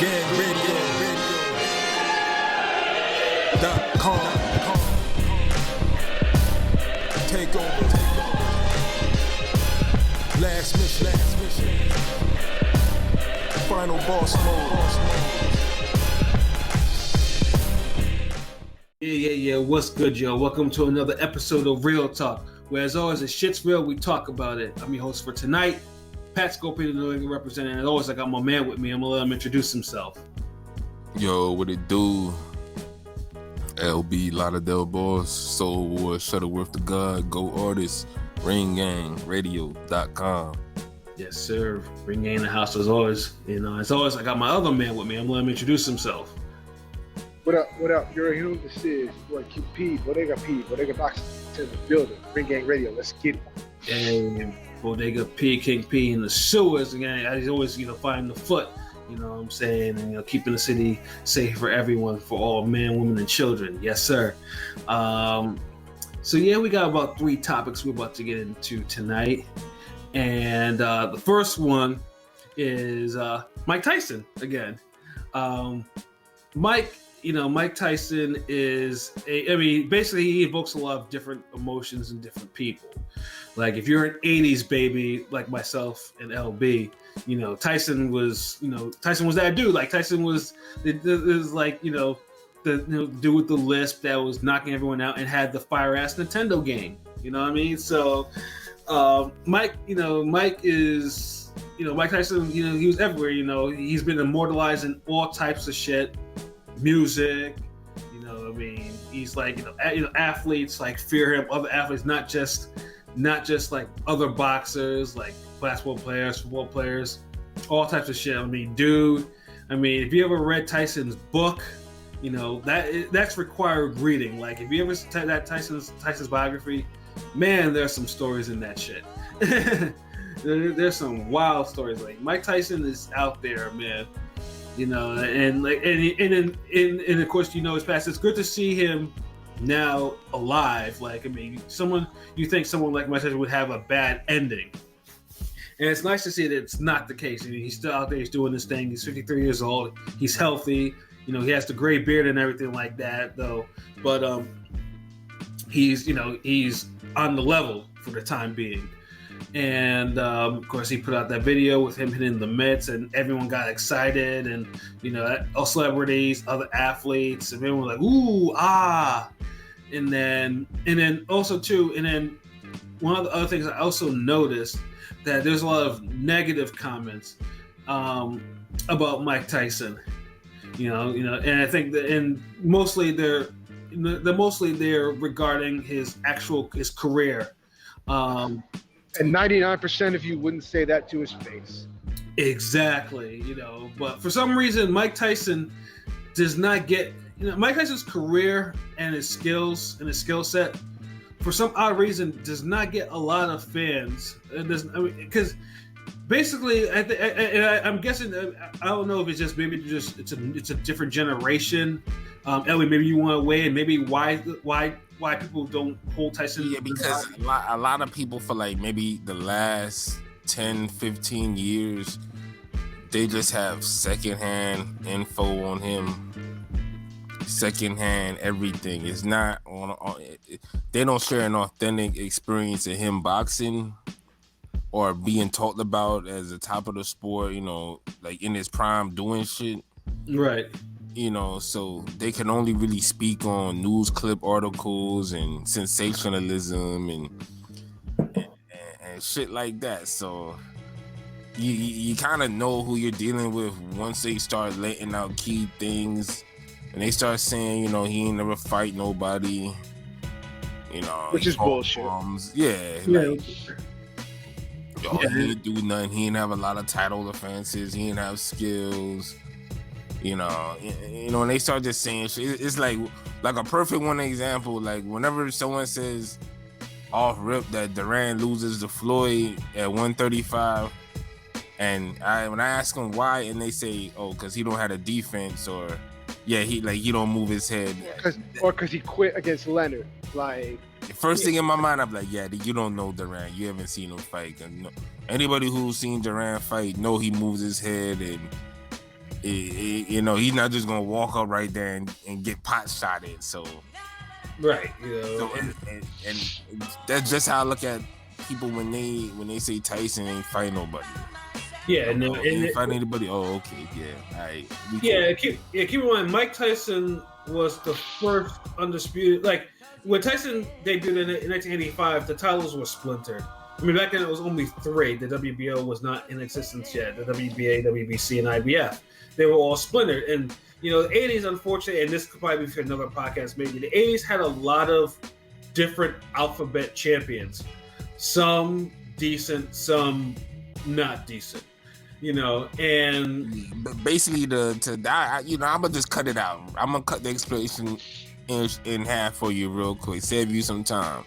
MiseducationRadio.com. Take over. Last mission. Final boss mode. Yeah. What's good, yo? Welcome to another episode of Real Talk, where as always, the shit's real, we talk about it. I'm your host for tonight, Pat Scorpion, the New England representative. As always, I got my man with me. I'm gonna let him introduce himself. Yo, what it do? LB Lauderdale Boss, Soul War, Shuttleworth the God, Go Artist, RingGangRadio.com. Yes, sir. Ring Gang in the house as always. As always, I got my other man with me. I'm gonna let him introduce himself. What up? You already know who this is. Boy, Bodega Box to the building. Ring Gang Radio. Let's get it. And Bodega P, King P in the sewers again. He's always, finding the foot. You know what I'm saying? And keeping the city safe for everyone, for all men, women, and children. Yes, sir. So we got about 3 topics we're about to get into tonight. And the first one is Mike Tyson again. Mike Tyson is basically he evokes a lot of different emotions in different people. Like if you're an 80s baby like myself and LB, Tyson was that dude. Like Tyson was like, the dude with the lisp that was knocking everyone out and had the fire ass Nintendo game. You know what I mean? So Mike Tyson, he was everywhere. He's been immortalized in all types of shit. Music, he's like, athletes like fear him, other athletes, not just like other boxers, like basketball players, football players, all types of shit. If you ever read Tyson's book, that's required reading. Like if you ever read that Tyson's biography, man, there's some stories in that shit. There's some wild stories. Like Mike Tyson is out there, man. And of course, his past. It's good to see him now alive. Like, you think someone like Mike Tyson would have a bad ending. And it's nice to see that it's not the case. He's still out there. He's doing his thing. He's 53 years old. He's healthy. He has the gray beard and everything like that, though. But he's on the level for the time being. And of course, he put out that video with him hitting the mitts, and everyone got excited. And all celebrities, other athletes, and everyone was like, "Ooh, ah!" And then also too, one of the other things I also noticed that there's a lot of negative comments about Mike Tyson. And I think that, and mostly they're regarding his career. And 99% of you wouldn't say that to his face. Exactly, but for some reason, Mike Tyson does not get, Mike Tyson's career and his skills and his skill set, for some odd reason, does not get a lot of fans. Because basically, I'm guessing, I don't know if it's just it's a different generation. Ellie, maybe you want to weigh in, maybe why people don't hold Tyson. Yeah, because a lot of people for like maybe the last 10, 15 years, they just have secondhand info on him, secondhand everything. It's not they don't share an authentic experience of him boxing or being talked about as the top of the sport, like in his prime doing shit. Right. So they can only really speak on news clip articles and sensationalism and shit like that. So you kind of know who you're dealing with once they start letting out key things, and they start saying, he ain't never fight nobody, which is bullshit. He didn't do nothing. He didn't have a lot of title defenses. He didn't have skills. And they start just saying shit. It's like a perfect one example. Like whenever someone says off rip that Durant loses to Floyd at 135, and when I ask them why, and they say, "Oh, because he don't have a defense," or he don't move his head, because he quit against Leonard. Like the first thing in my mind, I'm like, you don't know Durant. You haven't seen him fight. Anybody who's seen Durant fight know he moves his head and You know, he's not just gonna walk up right there and get pot shotted. So, right, you know, so and that's just how I look at people when they say Tyson ain't fight nobody. Yeah, no, ain't fight anybody. Oh, okay, yeah, all right. Keep in mind, Mike Tyson was the first undisputed. Like when Tyson debuted in 1985, the titles were splintered. I mean, back then it was only 3. The WBO was not in existence yet. The WBA, WBC, and IBF. They were all splintered. And, you know, the 80s, unfortunately, and this could probably be for another podcast maybe, the 80s had a lot of different alphabet champions. Some decent, some not decent. You know, and basically you know, I'm gonna just cut it out. I'm gonna cut the explanation in half for you real quick. Save you some time.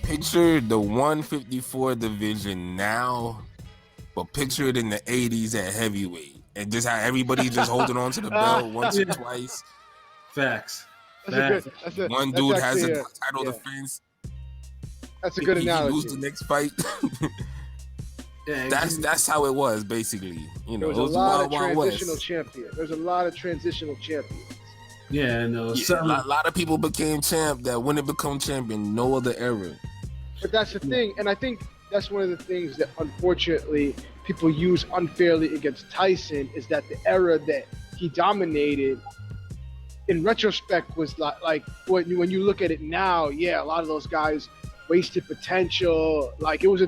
Picture the 154 division now, but picture it in the 80s at heavyweight, and just how everybody just holding on to the belt once or twice. Facts. One dude has a title defense. That's a good analogy. He lose the next fight. That's how it was basically. You know, there was a lot of transitional champions. There's a lot of transitional champions. Yeah, no. A lot of people became champ that when it become champion, no other era. But that's the thing, and I think that's one of the things that unfortunately people use unfairly against Tyson is that the era that he dominated, in retrospect, was like when you look at it now, yeah, a lot of those guys wasted potential. Like it was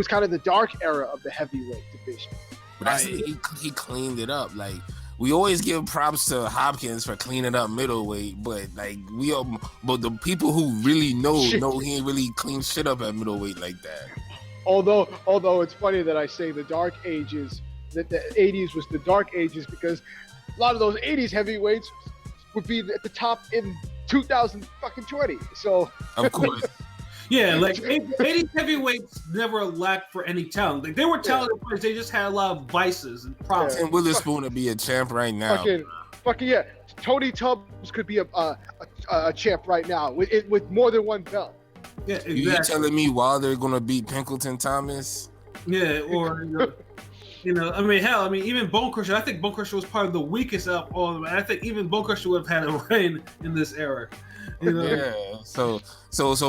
kind of the dark era of the heavyweight division. But he cleaned it up. Like we always give props to Hopkins for cleaning up middleweight, but like but the people who really know he ain't really clean shit up at middleweight like that. Although it's funny that I say the dark ages, that the 80s was the dark ages, because a lot of those 80s heavyweights would be at the top in 2020. So of course. Yeah, like 80s heavyweights never lacked for any talent. Like they were talented players, they just had a lot of vices and problems. And Witherspoon would be a champ right now. Fucking yeah. Tony Tubbs could be a champ right now with more than one belt. Yeah, exactly. You telling me Wilder gonna beat Pinkleton Thomas? Yeah, or you know, I mean, hell, I mean, even Bone Crusher. I think Bone Crusher was probably the weakest out of all of them. I think even Bone Crusher would have had a reign in this era. You know? Yeah. So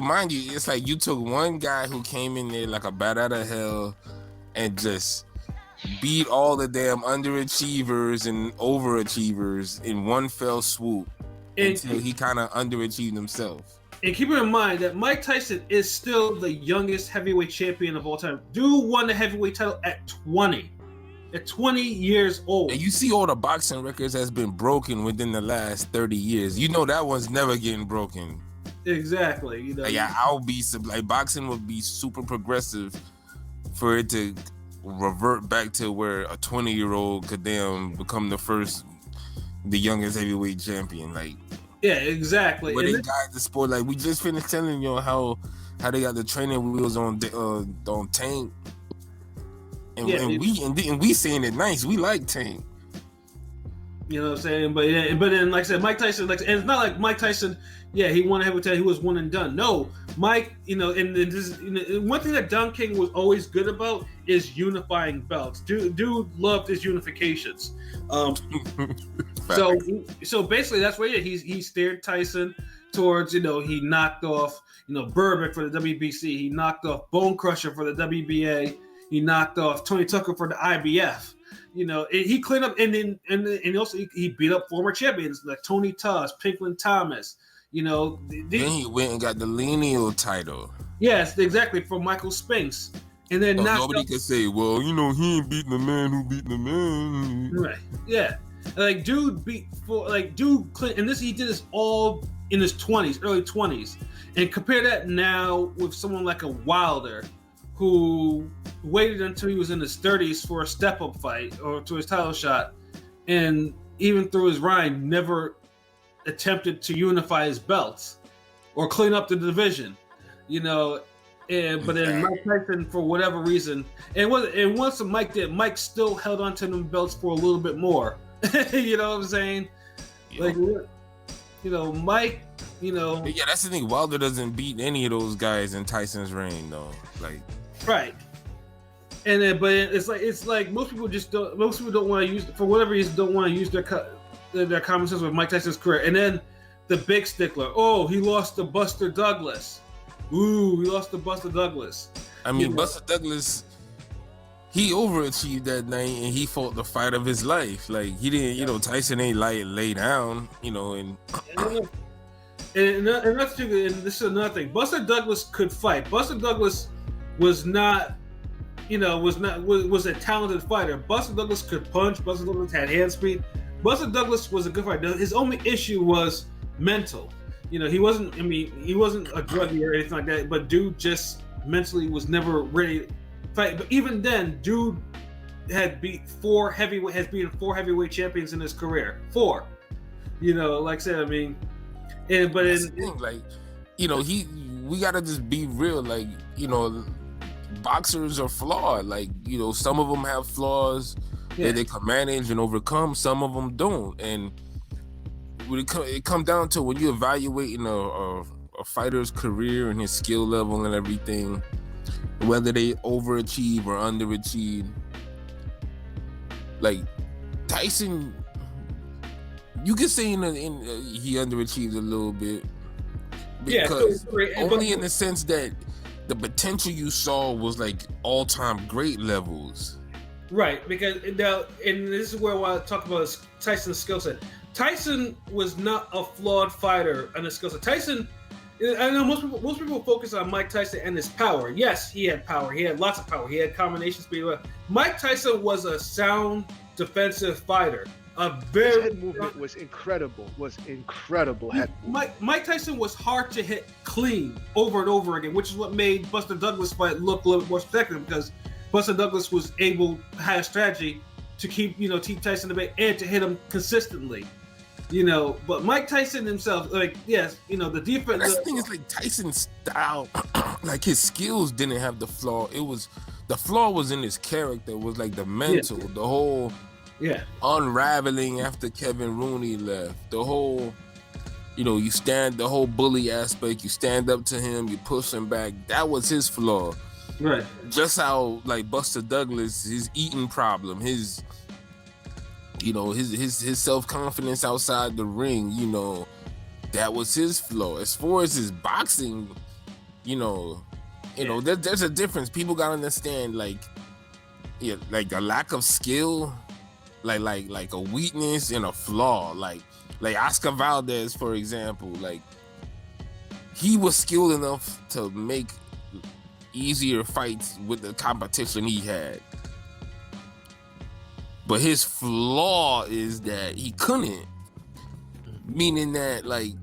mind you, it's like you took one guy who came in there like a bat out of hell and just beat all the damn underachievers and overachievers in one fell swoop until he kind of underachieved himself. And keep in mind that Mike Tyson is still the youngest heavyweight champion of all time. Dude won the heavyweight title at 20. At 20 years old. And you see all the boxing records has been broken within the last 30 years. You know that one's never getting broken. Exactly. You know. Yeah, boxing would be super progressive for it to revert back to where a 20-year-old could become the youngest heavyweight champion. Like, yeah, exactly. But they got the sport. Like we just finished telling you how they got the training wheels on Tank. And, yeah, and we saying it nice. We like Tank. You know what I'm saying? But then, like I said, Mike Tyson, and it's not like Mike Tyson. Yeah, he won a heavyweight title. He was one and done. No, Mike. You know, and this, one thing that Don King was always good about is unifying belts. Dude loved his unifications. So basically, that's where he steered Tyson towards. You know, he knocked off Burbick for the WBC. He knocked off Bone Crusher for the WBA. He knocked off Tony Tucker for the IBF. You know, he cleaned up, and also he beat up former champions like Tony Tubbs, Pinkland Thomas. You know, then he went and got the lineal title. Yes, exactly, from Michael Spinks. And then nobody could say, well, he ain't beating the man who beat the man. Right? Yeah, like dude and he did this all in his 20s, early 20s, and compare that now with someone like a Wilder, who waited until he was in his 30s for a step-up fight or to his title shot, and even through his reign, never attempted to unify his belts or clean up the division, but then Mike Tyson, for whatever reason, and once Mike did, Mike still held on to them belts for a little bit more. You know what I'm saying? Yeah. Like, Mike, Yeah, that's the thing. Wilder doesn't beat any of those guys in Tyson's reign, though. Like, right. And then, but it's like most people don't want to use, for whatever reason, don't want to use their common sense with Mike Tyson's career. And then the big stickler, oh, he lost to Buster Douglas. Ooh, he lost to Buster Douglas. I mean, Buster Douglas, he overachieved that night and he fought the fight of his life. Like, he didn't, Tyson ain't lay down, and that's true. And this is another thing. Buster Douglas could fight. Buster Douglas was not, was a talented fighter. Buster Douglas could punch. Buster Douglas had hand speed. Buster Douglas was a good fighter. His only issue was mental. He wasn't a druggie or anything like that, but dude just mentally was never ready to fight. But even then, dude has beaten 4 heavyweight champions in his career. 4. Like I said, we gotta just be real. Like, boxers are flawed. Like, some of them have flaws that they can manage and overcome. Some of them don't. And when it comes down to when you're evaluating a fighter's career and his skill level and everything, whether they overachieve or underachieve, like Tyson, you could say he underachieved a little bit, because only in the sense that the potential you saw was like all-time great levels. Right, because now, and this is where I want to talk about Tyson's skill set. Tyson was not a flawed fighter on his skill set. Tyson, I know most people focus on Mike Tyson and his power. Yes, he had power. He had lots of power. He had combination speed. Mike Tyson was a sound defensive fighter. His head movement was incredible. Mike Tyson was hard to hit clean over and over again, which is what made Buster Douglas' fight look a little bit more spectacular, because Buster Douglas had a strategy to keep Tyson at bay and to hit him consistently. But Mike Tyson himself, the defense. That's the thing is, like, Tyson's style, like, his skills didn't have the flaw. The flaw was in his character. It was like the mental, the whole unraveling after Kevin Rooney left. The whole, the whole bully aspect. You stand up to him, you push him back. That was his flaw. Right. Just how, like, Buster Douglas, his eating problem, his self-confidence outside the ring, that was his flaw. As far as his boxing, there's a difference. People gotta understand, like a lack of skill, like a weakness and a flaw. Like Oscar Valdez, for example, like, he was skilled enough to make easier fights with the competition he had. But his flaw is that he couldn't. Meaning that, like,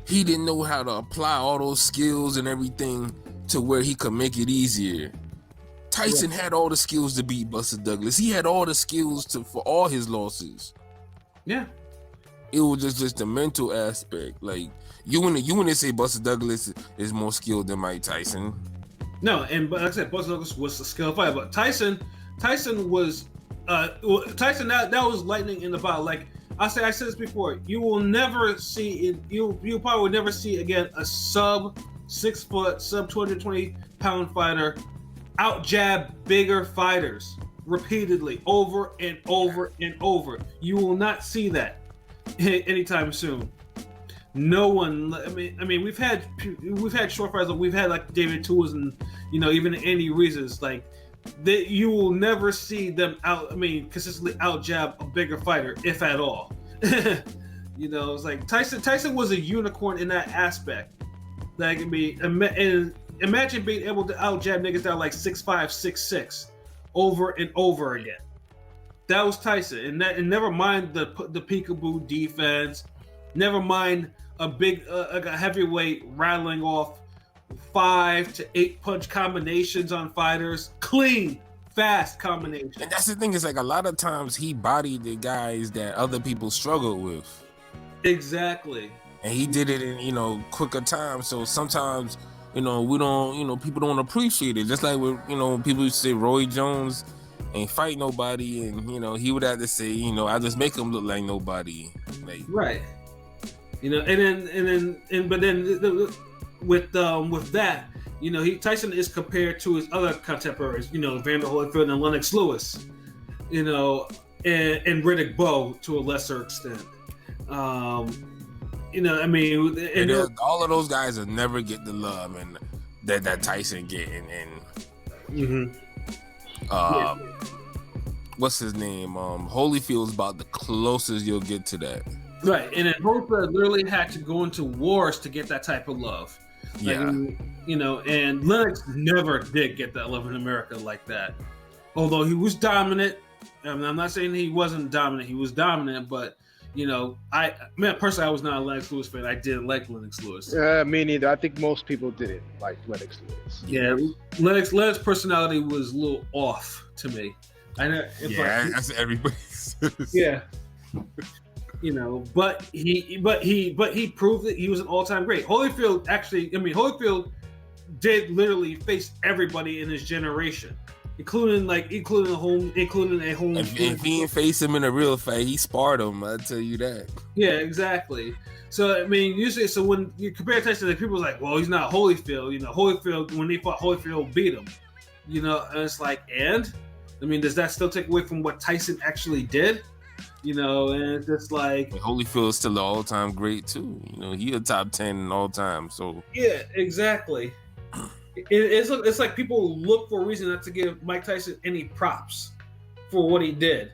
he didn't know how to apply all those skills and everything to where he could make it easier. Tyson had all the skills to beat Buster Douglas. He had all the skills for all his losses. Yeah. It was just the mental aspect. Like, you wouldn't say Buster Douglas is more skilled than Mike Tyson. No, but like I said, Buster Douglas was a skilled fighter, but Tyson was that was lightning in the bottle. Like I said this before, you will never see it. You probably will never see again a sub 6 foot, sub 220 pound fighter out jab bigger fighters repeatedly over and over and over. You will not see that anytime soon. No one. I mean, we've had short fighters. We've had like David Tools and even Andy Ruiz's, like. That you will never see them consistently out jab a bigger fighter, if at all. It's like Tyson was a unicorn in that aspect. Like, imagine being able to out jab niggas down like 6'5", 6'6", over and over again. That was Tyson, and never mind the peekaboo defense. Never mind a big a heavyweight rattling off 5 to 8 punch combinations on fighters, clean, fast combinations. And that's the thing, is like a lot of times he bodied the guys that other people struggle with. Exactly. And he did it in quicker time. So sometimes we don't people don't appreciate it. Just like with people used to say Roy Jones ain't fight nobody, and he would have to say I just make him look like nobody. Like, right. But then. with that, Tyson is compared to his other contemporaries, Vander Holyfield and Lennox Lewis, and Riddick Bowe to a lesser extent. All of those guys will never get the love and that Tyson getting. And what's his name? Holyfield's about the closest you'll get to that. Right, and then Holyfield literally had to go into wars to get that type of love. And Lennox never did get that love in America like that. Although he was dominant, I'm not saying he wasn't dominant. He was dominant, but personally, I was not a Lennox Lewis fan. I didn't like Lennox Lewis. Me neither. I think most people didn't like Lennox Lewis. Yeah, Lennox personality was a little off to me. That's everybody. Yeah. But he proved that he was an all-time great. Holyfield did literally face everybody in his generation, including a home. If he didn't face him in a real fight, he sparred him. I'll tell you that. Yeah, exactly. So usually, when you compare Tyson, people was like, "Well, he's not Holyfield." Holyfield, when they fought, Holyfield beat him. And it's like, does that still take away from what Tyson actually did? And it's just like Holyfield is still an all-time great too. He a top 10 all time. So yeah, exactly. It's like people look for a reason not to give Mike Tyson any props for what he did,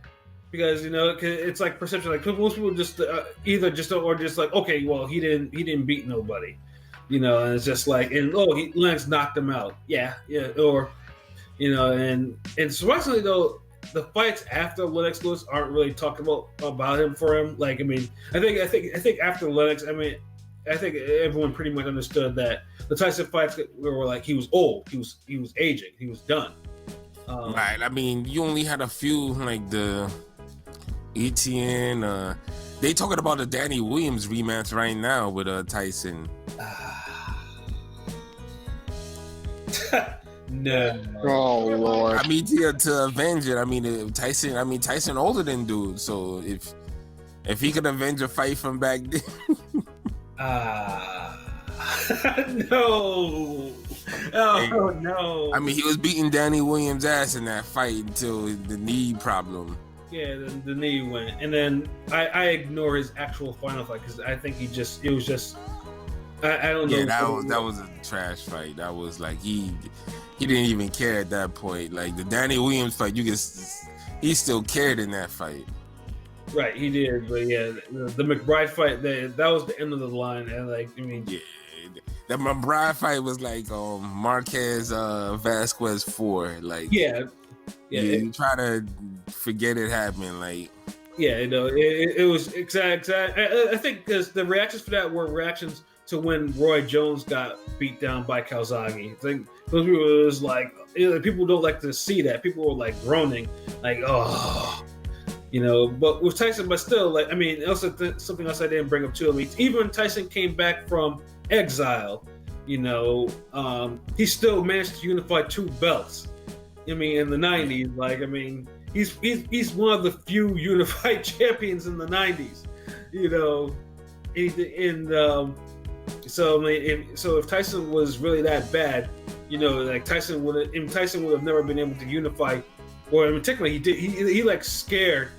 because it's like perception. Like most people just either just don't, or just like, okay, well he didn't beat nobody, and it's just like, and Lennox knocked him out. Yeah, or and surprisingly though, the fights after Lennox Lewis aren't really talked about him for him. Like, I think after Lennox, I think everyone pretty much understood that the Tyson fights were like he was old, he was aging, he was done. Right. You only had a few, like the ETN. They talking about the Danny Williams rematch right now with Tyson. No. Oh Lord. To avenge it. Tyson older than dude. So if he could avenge a fight from back then. No. Oh no. He was beating Danny Williams' ass in that fight until the knee problem. Yeah, the knee went, and then I ignore his actual final fight because I think it was just. I don't know. Yeah, that was a trash fight. That was like he didn't even care at that point. Like the Danny Williams fight, he still cared in that fight. Right, he did. But yeah, the McBride fight, that was the end of the line. And yeah, that McBride fight was like Marquez Vasquez 4. Like you try to forget it happened. Like it was exact. I think because the reactions for that were reactions to when Roy Jones got beat down by Calzaghe. I think those people was like, people don't like to see that. People were like groaning, like, oh, But with Tyson, but still, also something else I didn't bring up too. Even when Tyson came back from exile, he still managed to unify 2 belts. In the 90s, he's one of the few unified champions in the 90s. So if Tyson was really that bad, Tyson would have never been able to unify, or in particular he like scared.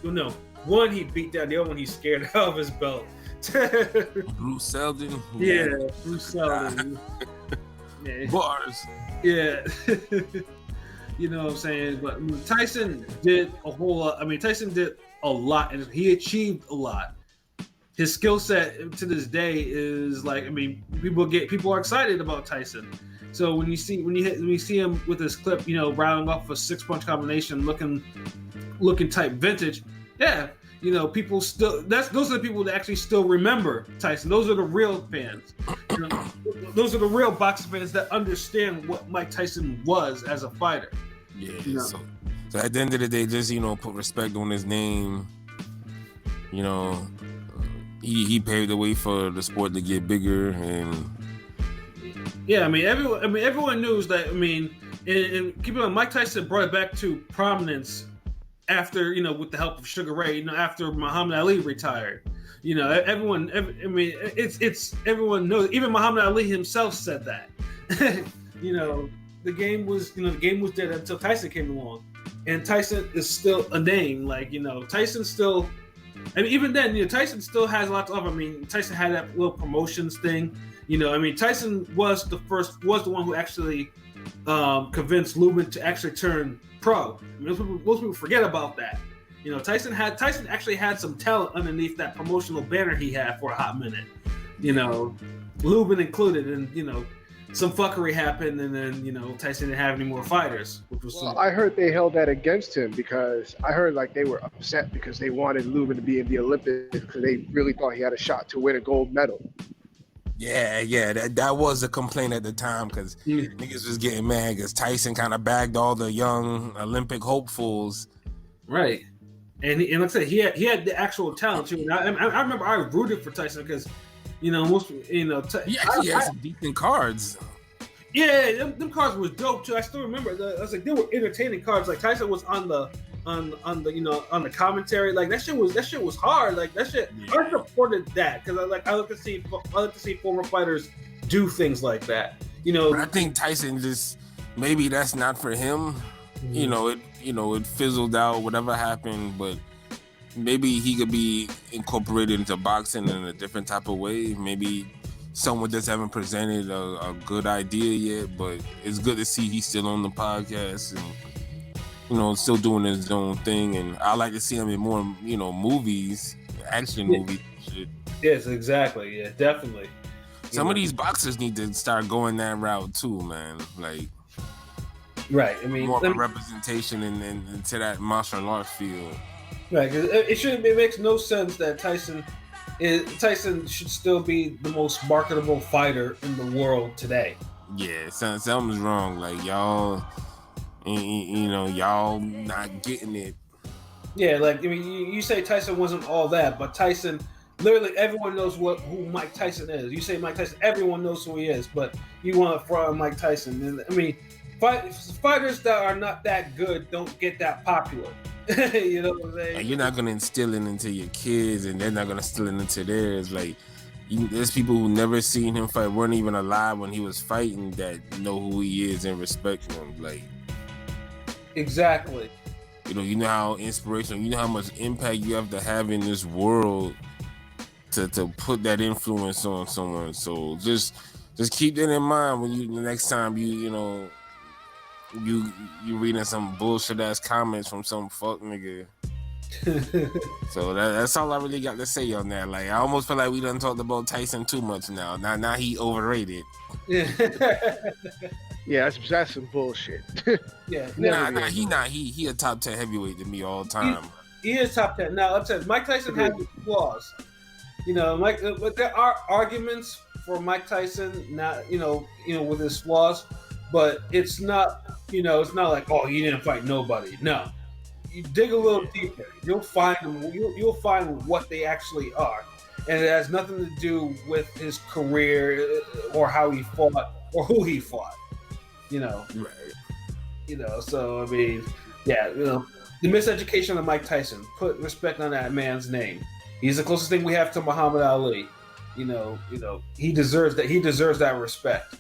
One he beat down, the other one he scared out of his belt. Bruce Seldon. Yeah, Bruce Seldon. Yeah. Bars. Yeah. You know what I'm saying? But Tyson did a whole lot. Tyson did a lot, and he achieved a lot. His skill set to this day is like, people are excited about Tyson. So when you see him with this clip, rounding off a 6-punch combination, looking type vintage, yeah, people still those are the people that actually still remember Tyson. Those are the real fans. Those are the real boxing fans that understand what Mike Tyson was as a fighter. Yeah. So at the end of the day, just put respect on his name. He paved the way for the sport to get bigger, and yeah, everyone knows that. And keep in mind, Mike Tyson brought it back to prominence after, with the help of Sugar Ray, after Muhammad Ali retired. You know, I mean, it's everyone knows. Even Muhammad Ali himself said that. You know, the game was dead until Tyson came along, and Tyson is still a name. Like, you know, Tyson still. I mean, even then, you know, Tyson still has a lot to offer. I mean, Tyson had that little promotions thing. You know, I mean, Tyson was the one who actually convinced Lubin to actually turn pro. I mean, most people forget about that. You know, Tyson actually had some talent underneath that promotional banner he had for a hot minute. You know, Lubin included, and you know, some fuckery happened, and then you know, Tyson didn't have any more fighters. Which was I heard they held that against him because I heard like they were upset because they wanted Lubin to be in the Olympics because they really thought he had a shot to win a gold medal. Yeah, that was a complaint at the time because niggas was getting mad because Tyson kind of bagged all the young Olympic hopefuls. Right. And like I said, he had the actual talent too. And I remember I rooted for Tyson because, you know, He actually had some decent cards. Yeah, them cards was dope too. I still remember. I was like, they were entertaining cards. Like Tyson was on the commentary. Like that shit was hard. Like that shit. Yeah. I supported that because I like to see former fighters do things like that. You know, but I think Tyson just maybe that's not for him. It fizzled out, whatever happened, but maybe he could be incorporated into boxing in a different type of way. Maybe someone just haven't presented a good idea yet, but it's good to see he's still on the podcast and, you know, still doing his own thing. And I like to see him in more, you know, movies, action movies and shit. Yes, exactly. Yeah, definitely. Some of these boxers need to start going that route too, man. Like, right. I mean, more of a representation into that martial arts field. Right. It makes no sense that Tyson should still be the most marketable fighter in the world today. Yeah, something's wrong. Like y'all, you know, y'all not getting it. Yeah, like I mean, you say Tyson wasn't all that, but Tyson, literally everyone knows who Mike Tyson is. You say Mike Tyson, everyone knows who he is, but you want to throw out Mike Tyson. And I mean, fighters that are not that good don't get that popular. You know what I'm saying? And you're not gonna instill it into your kids, and they're not gonna instill it into theirs. Like, there's people who never seen him fight, weren't even alive when he was fighting, that know who he is and respect him. Like, exactly. You know how inspirational, you know how much impact you have to have in this world to put that influence on someone. So just keep that in mind when the next time you reading some bullshit ass comments from some fuck nigga. So that's all I really got to say on that. Like, I almost feel like we done talked about Tyson too much now. Now he overrated. Yeah. Yeah, that's some bullshit. Yeah. He a top 10 heavyweight to me all time. He is top 10. Now, like I said, Mike Tyson has flaws. You know, but there are arguments for Mike Tyson, not with his flaws, but it's not like, oh, he didn't fight nobody. No, you dig a little deeper, you'll find them. You'll find what they actually are, and it has nothing to do with his career or how he fought or who he fought. You know, right? You know, so I mean, yeah, the miseducation of Mike Tyson. Put respect on that man's name. He's the closest thing we have to Muhammad Ali. You know, he deserves that. He deserves that respect.